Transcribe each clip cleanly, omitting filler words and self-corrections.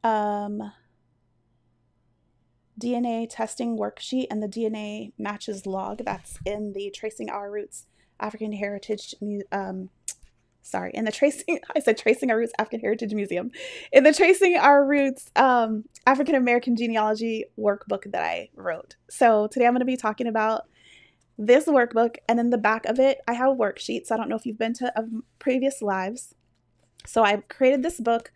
um, DNA testing worksheet and the DNA matches log that's in the Tracing Our Roots African Heritage in the Tracing I said Tracing Our Roots African Heritage Museum, in the Tracing Our Roots African American Genealogy workbook that I wrote. So today I'm going to be talking about this workbook, and in the back of it I have worksheets. I don't know if you've been to previous lives. So I created this book.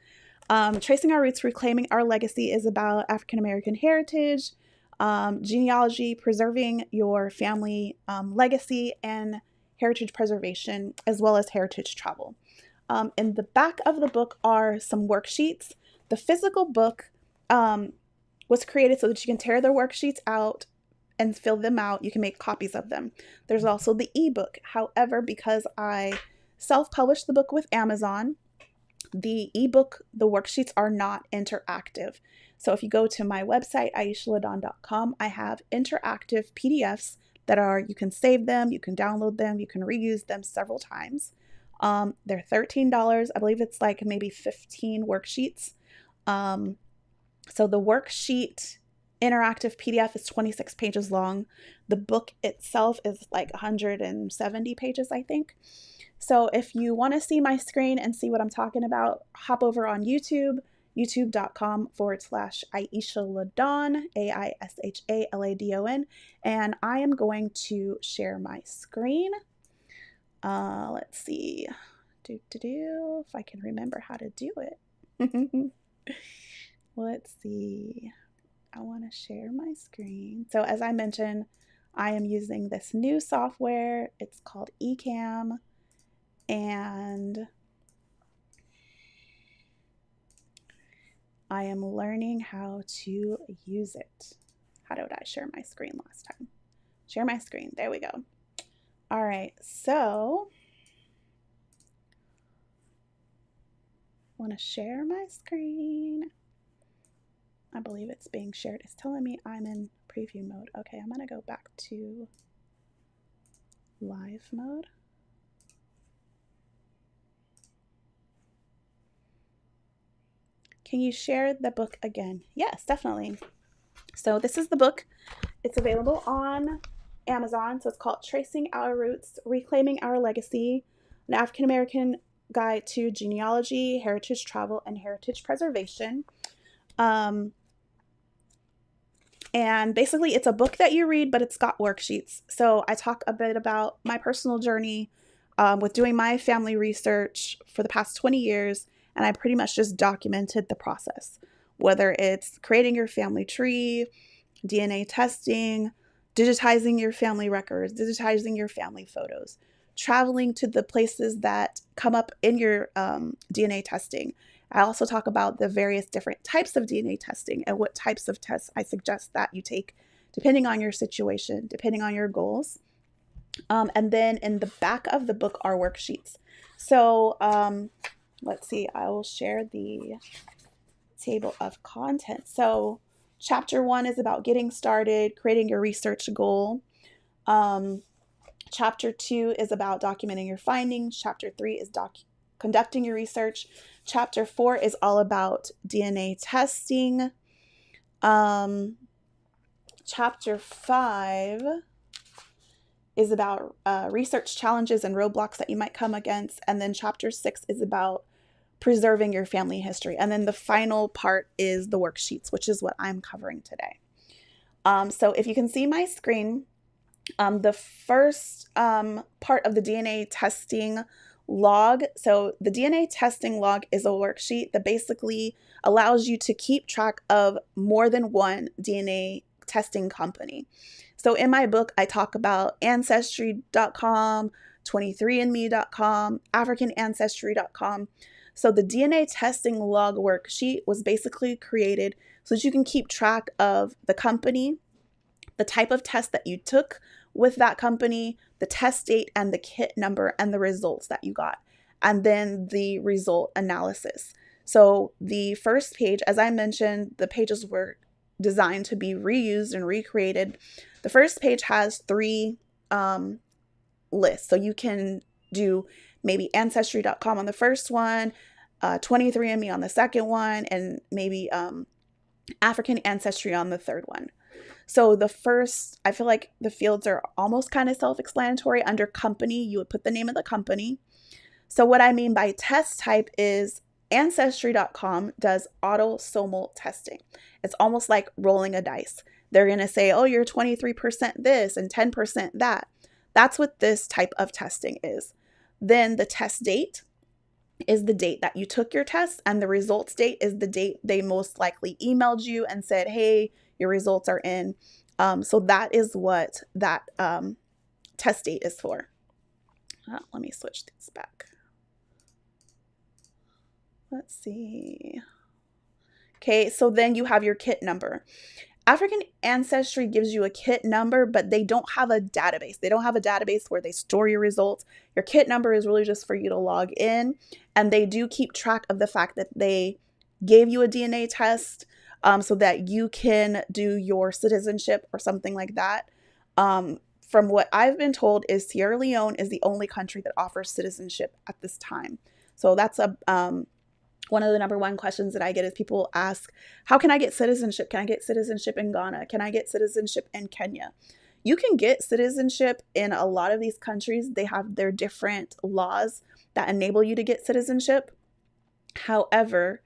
Tracing Our Roots, Reclaiming Our Legacy is about African American heritage, genealogy, preserving your family legacy, and heritage preservation, as well as heritage travel. In the back of the book are some worksheets. The physical book was created so that you can tear the worksheets out and fill them out. You can make copies of them. There's also the ebook. However, because I self-published the book with Amazon, the ebook, the worksheets are not interactive. So if you go to my website, aishaladon.com, I have interactive PDFs that are, you can save them, you can download them, you can reuse them several times. They're $13. I believe it's like maybe 15 worksheets. So the worksheet interactive PDF is 26 pages long. The book itself is like 170 pages, I think. So if you want to see my screen and see what I'm talking about, hop over on YouTube, youtube.com/AishaLadon, AishaLadon, and I am going to share my screen. Let's see, if I can remember how to do it. Let's see. I want to share my screen. So as I mentioned, I am using this new software. It's called eCam. And I am learning how to use it. How did I share my screen last time? Share my screen. There we go. All right. So I want to share my screen. I believe it's being shared. It's telling me I'm in preview mode. Okay, I'm going to go back to live mode. Can you share the book again? Yes, definitely. So this is the book. It's available on Amazon. So it's called Tracing Our Roots, Reclaiming Our Legacy, an African American Guide to Genealogy, Heritage Travel, and Heritage Preservation. And basically it's a book that you read, but it's got worksheets. So I talk a bit about my personal journey with doing my family research for the past 20 years. And I pretty much just documented the process, whether it's creating your family tree, DNA testing, digitizing your family records, digitizing your family photos, traveling to the places that come up in your DNA testing. I also talk about the various different types of DNA testing and what types of tests I suggest that you take depending on your situation, depending on your goals. And then in the back of the book are worksheets. So let's see, I will share the table of contents. So chapter 1 is about getting started, creating your research goal. Chapter 2 is about documenting your findings. Chapter 3 is conducting your research. Chapter 4 is all about DNA testing. Chapter 5 is about research challenges and roadblocks that you might come against. And then chapter 6 is about preserving your family history. And then the final part is the worksheets, which is what I'm covering today. So if you can see my screen, the first part of the DNA testing log. So the DNA testing log is a worksheet that basically allows you to keep track of more than one DNA testing company. So in my book, I talk about Ancestry.com, 23andme.com, AfricanAncestry.com. So the DNA testing log worksheet was basically created so that you can keep track of the company, the type of test that you took with that company, the test date and the kit number and the results that you got, and then the result analysis. So the first page, as I mentioned, the pages were designed to be reused and recreated. The first page has 3 lists. So you can do maybe Ancestry.com on the first one, 23andMe on the second one, and maybe African ancestry on the third one. So the first, I feel like the fields are almost kind of self-explanatory. Under company, you would put the name of the company. So what I mean by test type is Ancestry.com does autosomal testing. It's almost like rolling a dice. They're going to say, oh, you're 23% this and 10% that. That's what this type of testing is. Then the test date is the date that you took your test, and the results date is the date they most likely emailed you and said, hey, your results are in. So that is what that test date is for. Let me switch this back. Let's see. Okay, so then you have your kit number. African Ancestry gives you a kit number, but they don't have a database. They don't have a database where they store your results. Your kit number is really just for you to log in, and they do keep track of the fact that they gave you a DNA test so that you can do your citizenship or something like that. From what I've been told is Sierra Leone is the only country that offers citizenship at this time. So that's one of the number one questions that I get is people ask, how can I get citizenship? Can I get citizenship in Ghana? Can I get citizenship in Kenya? You can get citizenship in a lot of these countries. They have their different laws that enable you to get citizenship. However,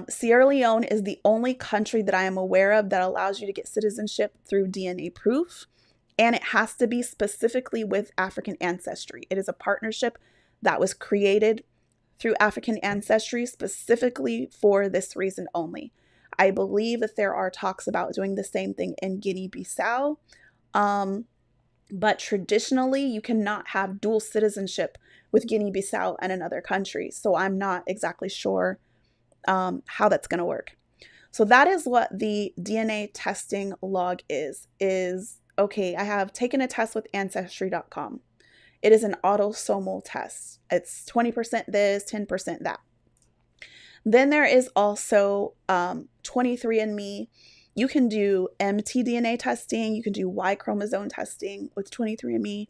Sierra Leone is the only country that I am aware of that allows you to get citizenship through DNA proof, and it has to be specifically with African Ancestry. It is a partnership that was created through African Ancestry specifically for this reason only. I believe that there are talks about doing the same thing in Guinea-Bissau, but traditionally you cannot have dual citizenship with Guinea-Bissau and another country. So I'm not exactly sure how that's going to work. So that is what the DNA testing log is okay, I have taken a test with Ancestry.com. It is an autosomal test. It's 20% this, 10% that. Then there is also 23andMe. You can do mtDNA testing. You can do Y chromosome testing with 23andMe,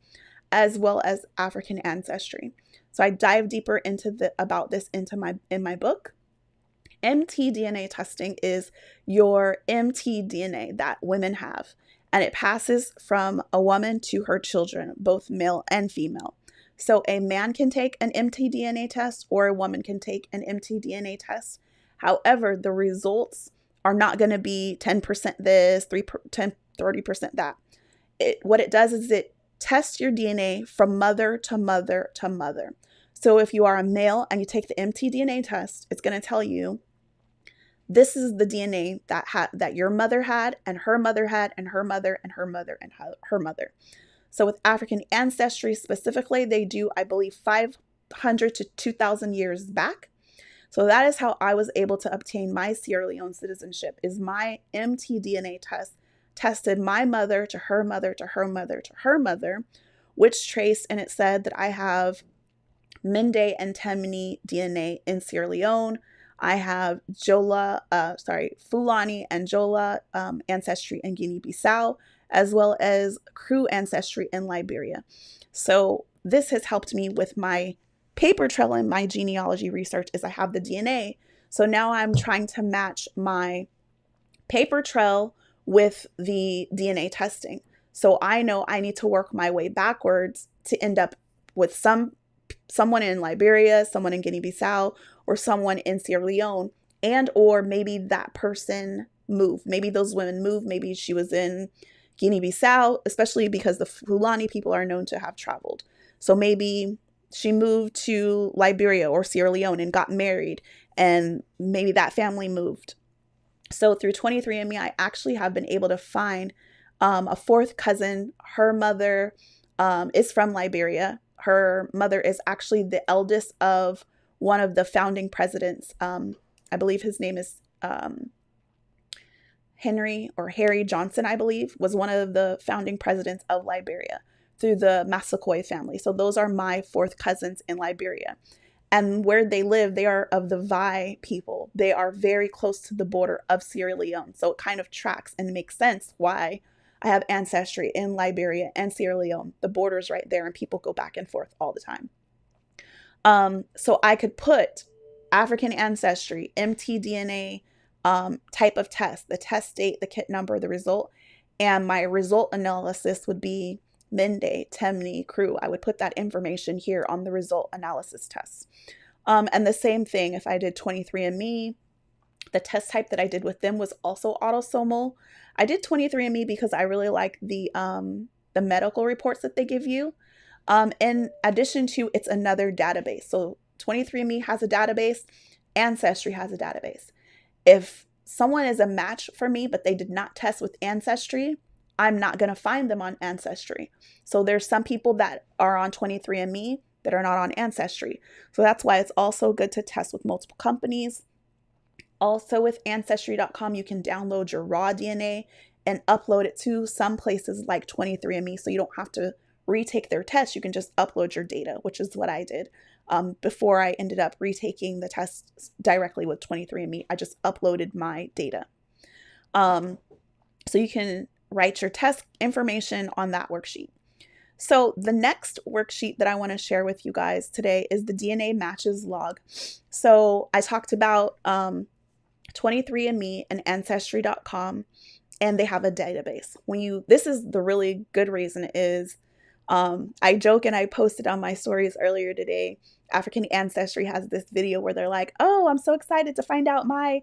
as well as African Ancestry. So I dive deeper into about this in my book. mtDNA testing is your mtDNA that women have, and it passes from a woman to her children, both male and female. So a man can take an mtDNA test, or a woman can take an mtDNA test. However, the results are not going to be 10% this, 30% that. What it does is it tests your DNA from mother to mother to mother. So if you are a male and you take the mtDNA test, it's going to tell you this is the DNA that your mother had, and her mother had, and her mother, and her mother, and her mother. So with African Ancestry specifically, they do, I believe, 500 to 2,000 years back. So that is how I was able to obtain my Sierra Leone citizenship, is my mtDNA test tested my mother to her mother to her mother to her mother, which traced, and it said that I have Mende and Temne DNA in Sierra Leone. I have Fulani and Jola ancestry in Guinea-Bissau, as well as Kru ancestry in Liberia. So this has helped me with my paper trail in my genealogy research, is I have the DNA. So now I'm trying to match my paper trail with the DNA testing. So I know I need to work my way backwards to end up with someone in Liberia, someone in Guinea-Bissau, or someone in Sierra Leone, and or maybe that person moved. Maybe those women moved. Maybe she was in Guinea-Bissau, especially because the Fulani people are known to have traveled. So maybe she moved to Liberia or Sierra Leone and got married, and maybe that family moved. So through 23andMe, I actually have been able to find a fourth cousin. Her mother is from Liberia. Her mother is actually the eldest of one of the founding presidents. I believe his name is Harry Johnson, I believe, was one of the founding presidents of Liberia through the Massaquoi family. So those are my fourth cousins in Liberia. And where they live, they are of the Vai people. They are very close to the border of Sierra Leone. So it kind of tracks and makes sense why I have ancestry in Liberia and Sierra Leone. The border's right there, and people go back and forth all the time. So I could put African ancestry, mtDNA, type of test, the test date, the kit number, the result, and my result analysis would be Mende, Temne, Crew. I would put that information here on the result analysis test. And the same thing if I did 23andMe, the test type that I did with them was also autosomal. I did 23andMe because I really like the medical reports that they give you. In addition to, it's another database. So 23andMe has a database, Ancestry has a database. If someone is a match for me, but they did not test with Ancestry, I'm not going to find them on Ancestry. So there's some people that are on 23andMe that are not on Ancestry. So that's why it's also good to test with multiple companies. Also with Ancestry.com, you can download your raw DNA and upload it to some places like 23andMe. So you don't have to retake their test. You can just upload your data, which is what I did. Before I ended up retaking the test directly with 23andMe, I just uploaded my data. So you can write your test information on that worksheet. So the next worksheet that I want to share with you guys today is the DNA matches log. So I talked about 23andMe and Ancestry.com, and they have a database. This is the really good reason is, I joke and I posted on my stories earlier today, African Ancestry has this video where they're like, oh, I'm so excited to find out my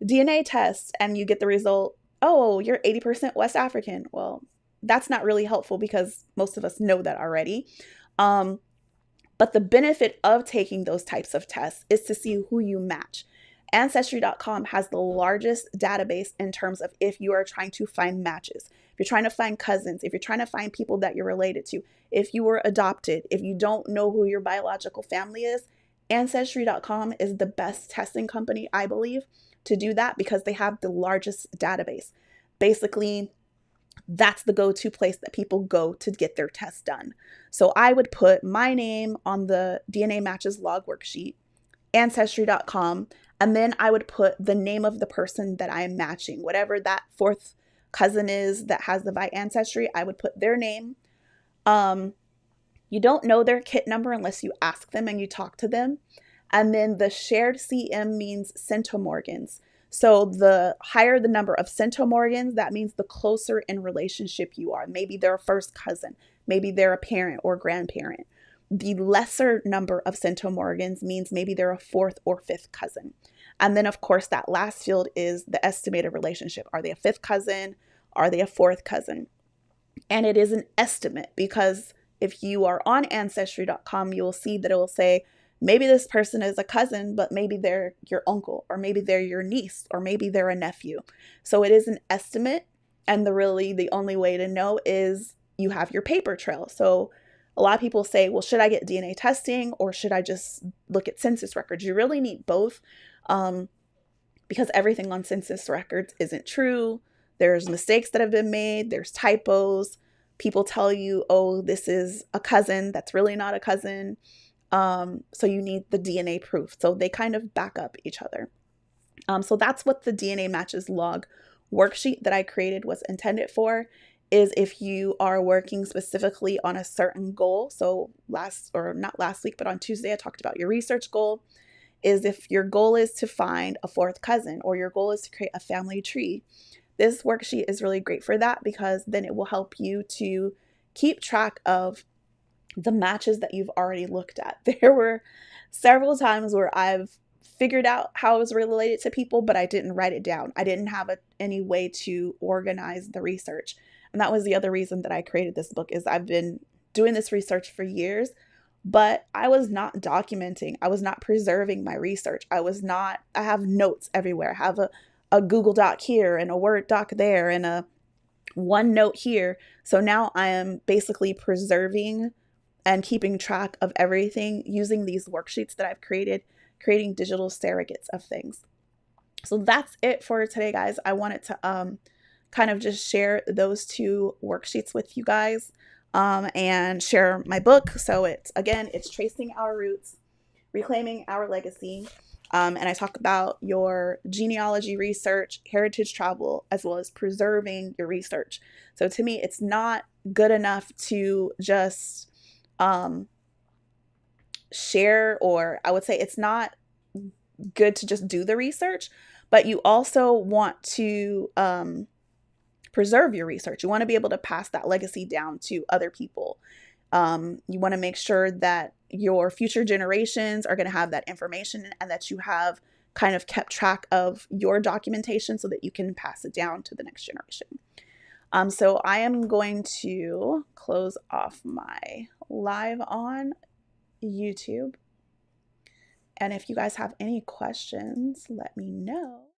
DNA test. And you get the result, oh, you're 80% West African. Well, that's not really helpful because most of us know that already. But the benefit of taking those types of tests is to see who you match. Ancestry.com has the largest database in terms of if you are trying to find matches, if you're trying to find cousins, if you're trying to find people that you're related to, if you were adopted, if you don't know who your biological family is, Ancestry.com is the best testing company, I believe, to do that because they have the largest database. Basically, that's the go-to place that people go to get their tests done. So I would put my name on the DNA matches log worksheet, Ancestry.com, and then I would put the name of the person that I am matching. Whatever that fourth cousin is that has the by ancestry, I would put their name. You don't know their kit number unless you ask them and you talk to them. And then the shared CM means centimorgans. So the higher the number of centimorgans, that means the closer in relationship you are. Maybe they're a first cousin. Maybe they're a parent or grandparent. The lesser number of centimorgans means maybe they're a fourth or fifth cousin. And then, of course, that last field is the estimated relationship. Are they a fifth cousin? Are they a fourth cousin? And it is an estimate because if you are on Ancestry.com, you will see that it will say, maybe this person is a cousin, but maybe they're your uncle, or maybe they're your niece, or maybe they're a nephew. So it is an estimate. And the only way to know is you have your paper trail. So a lot of people say, well, should I get DNA testing or should I just look at census records? You really need both because everything on census records isn't true. There's mistakes that have been made. There's typos. People tell you, oh, this is a cousin. That's really not a cousin. So you need the DNA proof. So they kind of back up each other. So that's what the DNA matches log worksheet that I created was intended for, is if you are working specifically on a certain goal. So not last week, but on Tuesday, I talked about your research goal, is if your goal is to find a fourth cousin or your goal is to create a family tree. This worksheet is really great for that because then it will help you to keep track of the matches that you've already looked at. There were several times where I've figured out how I was related to people, but I didn't write it down. I didn't have any way to organize the research. And that was the other reason that I created this book, is I've been doing this research for years, but I was not documenting. I was not preserving my research. I have notes everywhere. I have a Google Doc here and a Word doc there and a OneNote here. So now I am basically preserving and keeping track of everything using these worksheets that I've created, creating digital surrogates of things. So that's it for today, guys. I wanted to kind of just share those two worksheets with you guys and share my book. So it's Tracing Our Roots, Reclaiming Our Legacy. And I talk about your genealogy research, heritage travel, as well as preserving your research. So to me, it's not good enough to just share, or I would say it's not good to just do the research, but you also want to preserve your research. You want to be able to pass that legacy down to other people. You want to make sure that your future generations are going to have that information and that you have kind of kept track of your documentation so that you can pass it down to the next generation. So I am going to close off my live on YouTube. And if you guys have any questions, let me know.